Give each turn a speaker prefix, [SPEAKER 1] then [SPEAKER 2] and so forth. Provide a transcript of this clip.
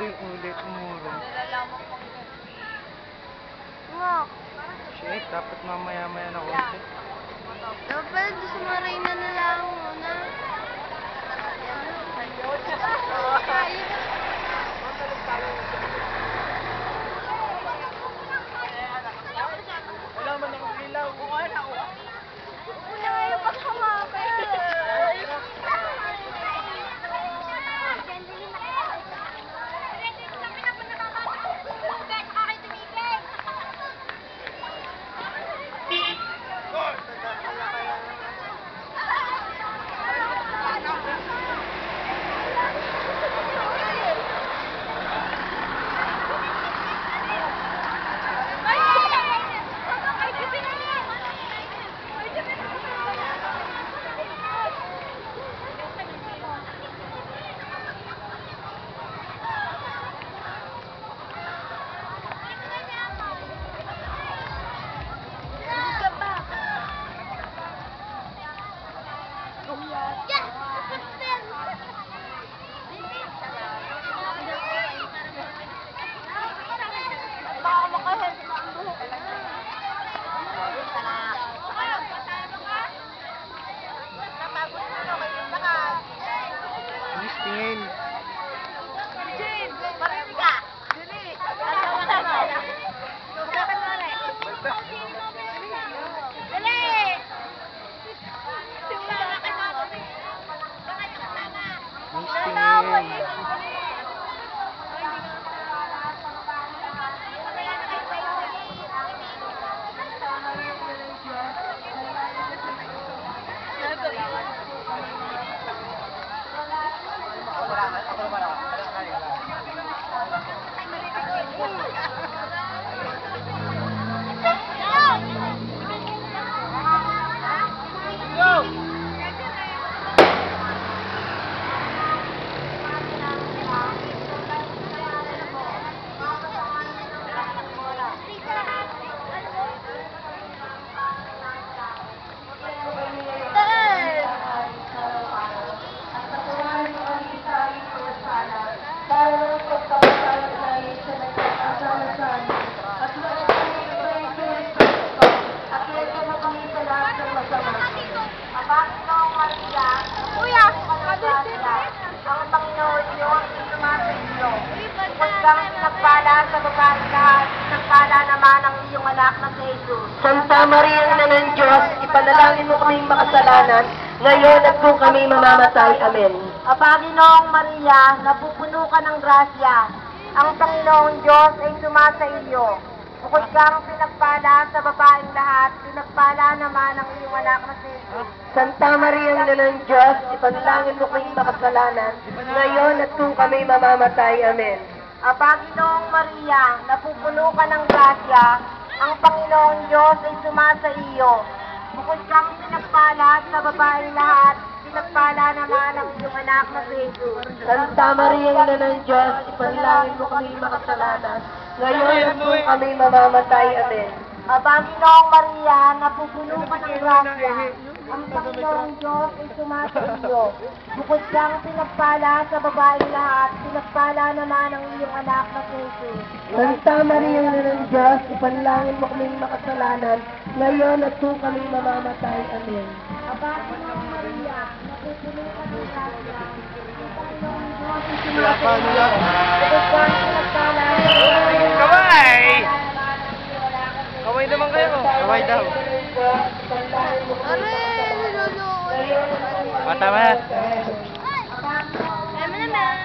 [SPEAKER 1] Ito yung ulit, umurong.
[SPEAKER 2] Nalalaman pang gabi. Nga.
[SPEAKER 1] Shit, dapat mamaya-maya na konti.
[SPEAKER 2] Dapat doon sa marina na lang muna.
[SPEAKER 1] Wala man ang ilaw. Wala.
[SPEAKER 2] Una ngayon pagkamapay.
[SPEAKER 1] Tingin.
[SPEAKER 2] Ang Panginoon Diyos ay sumasainyo. Bukod kang pinagpala sa babaeng lahat, pinagpala naman ang iyong anak na si Jesus.
[SPEAKER 3] Santa Maria na ng Diyos, ipanalangin mo kaming makasalanan, ngayon at kung kami mamamatay. Amen.
[SPEAKER 2] Panginoong Maria, napupuno ka ng grasya. Ang Panginoong Diyos ay sumasa iyo. Bukod kang pinagpala sa babaeng lahat, pinagpala naman ang iyong anak na si Jesus.
[SPEAKER 3] Santa Maria na ng Diyos, ipanalangin mo kaming makasalanan, ngayon at kung kami mamamatay. Amen.
[SPEAKER 2] Panginoong Maria, napupuno ka ng grasya. Ang Panginoong Diyos ay sumasa iyo. Bukod kang pinagpala sa babaeng lahat, pinagpala naman ang iyong anak na si Jesus.
[SPEAKER 3] Santa Maria na ng Diyos, ipanalangin mo kaming makasalanan, ngayon at kung kami mamamatay. Amen.
[SPEAKER 2] Panginoong Maria, napupuno ka ng grasya. Ang Panginoong Diyos ay sumasa iyo. Bukod kang pinagpala sa babaeng lahat, pinagpala naman ang iyong anak na si Jesus.
[SPEAKER 3] Santa Maria na ng Diyos, ipanalangin mo kaming makasalanan, ngayon at kung kami mamamatay. Amen.
[SPEAKER 2] Panginoong Maria, napupuno ka ng grasya. Ang Panginoong Diyos ay
[SPEAKER 1] Wala
[SPEAKER 2] sumasa
[SPEAKER 1] pa, ano
[SPEAKER 2] iyo.
[SPEAKER 1] lang?
[SPEAKER 2] Bukod kang pinagpala sa babaeng lahat,
[SPEAKER 1] Kaway!
[SPEAKER 2] pinagpala naman ang iyong anak na si Jesus.
[SPEAKER 1] Kaway naman kayo. Kaway daw. Tama.
[SPEAKER 2] Ay, mo naman.